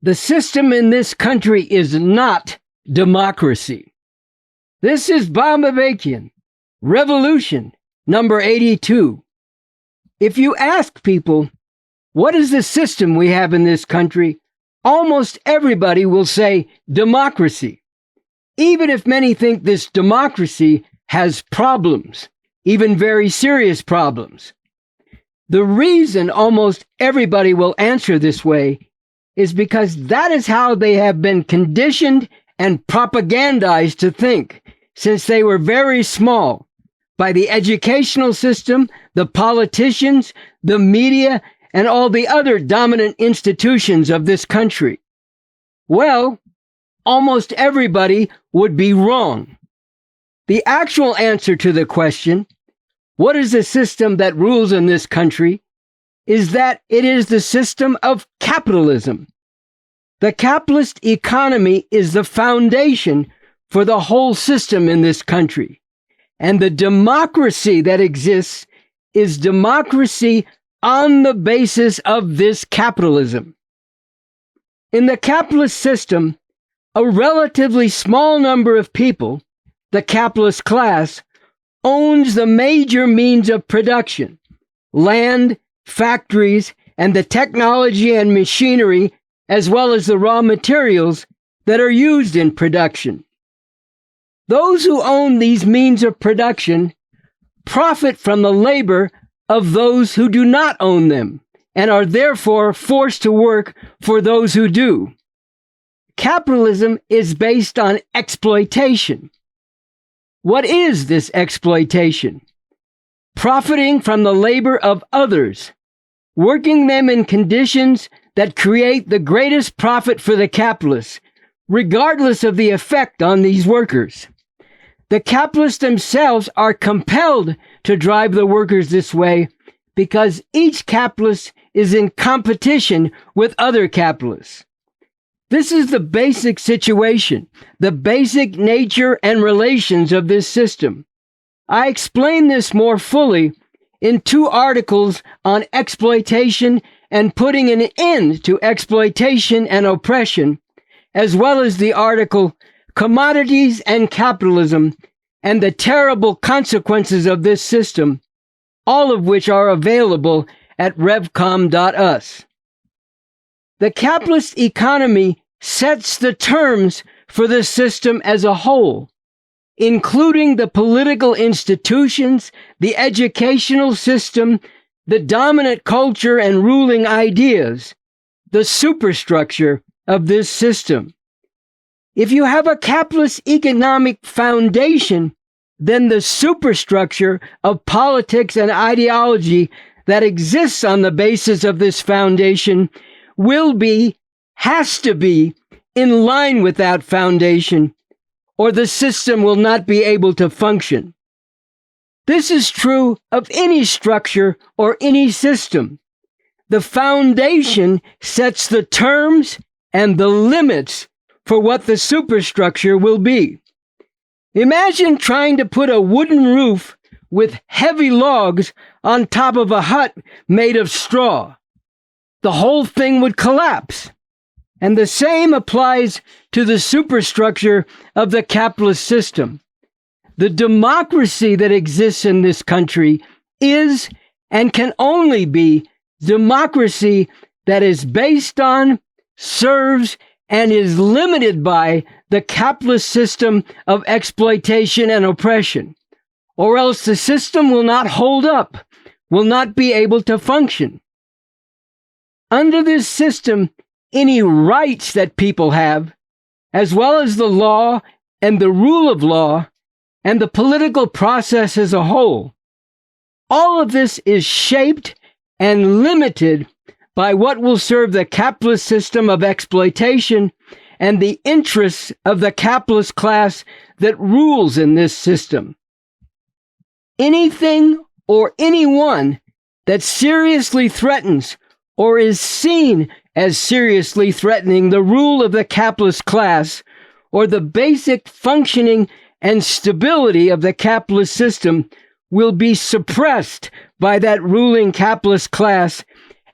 The system in this country is not democracy. This is Bob Avakian, Revolution number 82. If you ask people, what is the system we have in this country? Almost everybody will say democracy, even if many think this democracy has problems, even very serious problems. The reason almost everybody will answer this way is because that is how they have been conditioned and propagandized to think since they were very small by the educational system, the politicians, the media, and all the other dominant institutions of this country. Well, almost everybody would be wrong. The actual answer to the question, what is the system that rules in this country, is that it is the system of capitalism. The capitalist economy is the foundation for the whole system in this country. And the democracy that exists is democracy on the basis of this capitalism. In the capitalist system, a relatively small number of people, the capitalist class, owns the major means of production, land, factories, and the technology and machinery, as well as the raw materials that are used in production. Those who own these means of production profit from the labor of those who do not own them and are therefore forced to work for those who do. Capitalism is based on exploitation. What is this exploitation? Profiting from the labor of others, working them in conditions that create the greatest profit for the capitalists, regardless of the effect on these workers. The capitalists themselves are compelled to drive the workers this way because each capitalist is in competition with other capitalists. This is the basic situation, the basic nature and relations of this system. I explain this more fully in 2 articles on exploitation and putting an end to exploitation and oppression, as well as the article Commodities and Capitalism and the Terrible Consequences of This System, all of which are available at revcom.us. The capitalist economy sets the terms for the system as a whole, including the political institutions, the educational system, the dominant culture and ruling ideas, the superstructure of this system. If you have a capitalist economic foundation, then the superstructure of politics and ideology that exists on the basis of this foundation has to be in line with that foundation, or the system will not be able to function. This is true of any structure or any system. The foundation sets the terms and the limits for what the superstructure will be. Imagine trying to put a wooden roof with heavy logs on top of a hut made of straw. The whole thing would collapse. And the same applies to the superstructure of the capitalist system. The democracy that exists in this country is and can only be democracy that is based on, serves, and is limited by the capitalist system of exploitation and oppression, or else the system will not hold up, will not be able to function. Under this system, any rights that people have, as well as the law and the rule of law and the political process as a whole, all of this is shaped and limited by what will serve the capitalist system of exploitation and the interests of the capitalist class that rules in this system. Anything or anyone that seriously threatens or is seen as seriously threatening the rule of the capitalist class or the basic functioning and stability of the capitalist system will be suppressed by that ruling capitalist class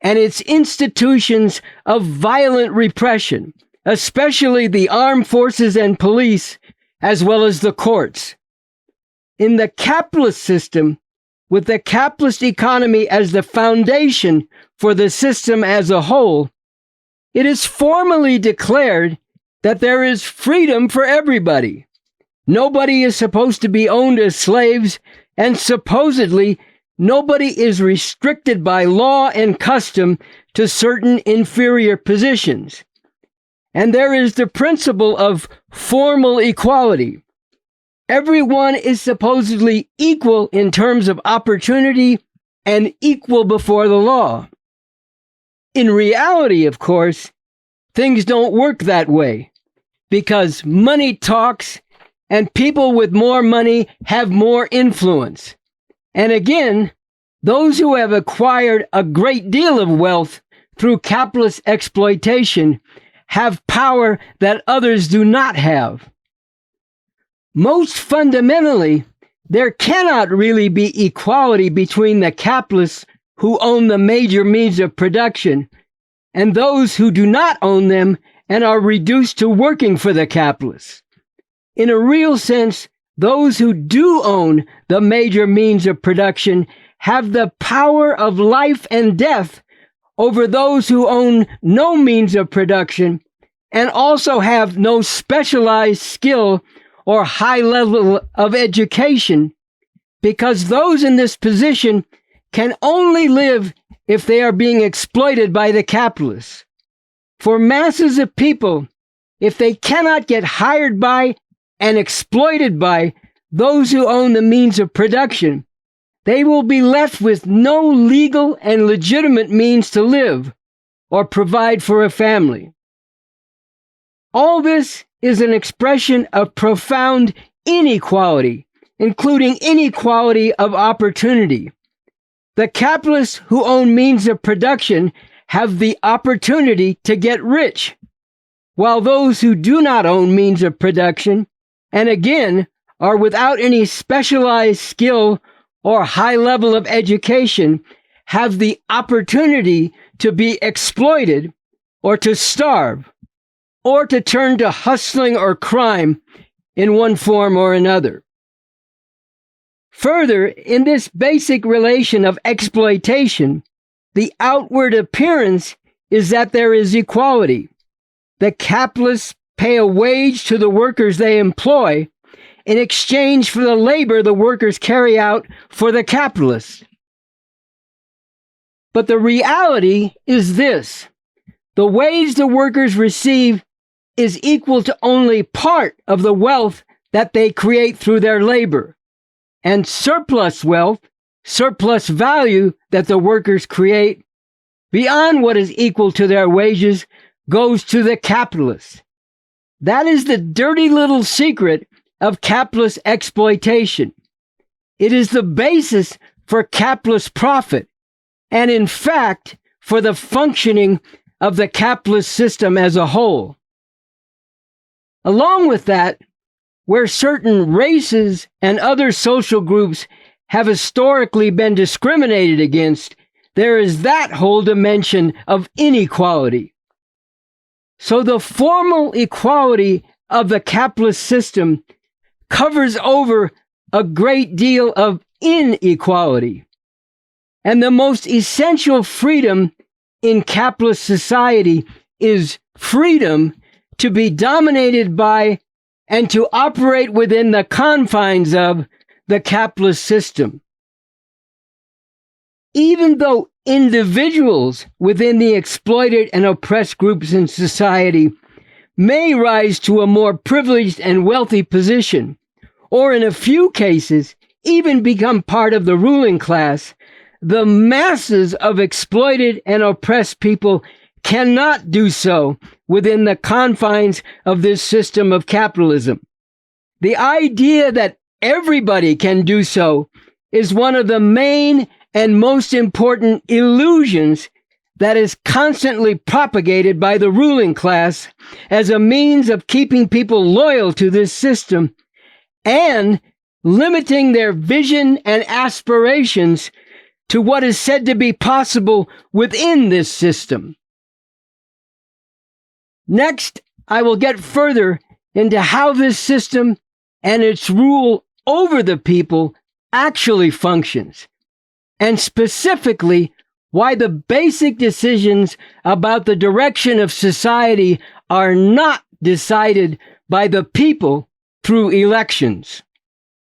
and its institutions of violent repression, especially the armed forces and police, as well as the courts. In the capitalist system, with the capitalist economy as the foundation for the system as a whole, it is formally declared that there is freedom for everybody. Nobody is supposed to be owned as slaves, and supposedly nobody is restricted by law and custom to certain inferior positions. And there is the principle of formal equality. Everyone is supposedly equal in terms of opportunity and equal before the law. In reality, of course, things don't work that way, because money talks and people with more money have more influence. And again, those who have acquired a great deal of wealth through capitalist exploitation have power that others do not have. Most fundamentally, there cannot really be equality between the capitalists who own the major means of production and those who do not own them and are reduced to working for the capitalists. In a real sense, those who do own the major means of production have the power of life and death over those who own no means of production and also have no specialized skill or high level of education, because those in this position can only live if they are being exploited by the capitalists. For masses of people, if they cannot get hired by and exploited by those who own the means of production, they will be left with no legal and legitimate means to live or provide for a family. All this is an expression of profound inequality, including inequality of opportunity. The capitalists who own means of production have the opportunity to get rich, while those who do not own means of production, and again, are without any specialized skill or high level of education, have the opportunity to be exploited or to starve or to turn to hustling or crime in one form or another. Further, in this basic relation of exploitation, the outward appearance is that there is equality. The capitalists pay a wage to the workers they employ in exchange for the labor the workers carry out for the capitalists. But the reality is this: the wage the workers receive is equal to only part of the wealth that they create through their labor, and surplus wealth, surplus value that the workers create beyond what is equal to their wages goes to the capitalists. That is the dirty little secret of capitalist exploitation. It is the basis for capitalist profit, and in fact, for the functioning of the capitalist system as a whole. Along with that, where certain races and other social groups have historically been discriminated against, there is that whole dimension of inequality. So the formal equality of the capitalist system covers over a great deal of inequality. And the most essential freedom in capitalist society is freedom to be dominated by and to operate within the confines of the capitalist system. Even though individuals within the exploited and oppressed groups in society may rise to a more privileged and wealthy position, or in a few cases, even become part of the ruling class, the masses of exploited and oppressed people cannot do so within the confines of this system of capitalism. The idea that everybody can do so is one of the main and most important illusions that is constantly propagated by the ruling class as a means of keeping people loyal to this system and limiting their vision and aspirations to what is said to be possible within this system. Next, I will get further into how this system and its rule over the people actually functions, and specifically why the basic decisions about the direction of society are not decided by the people through elections.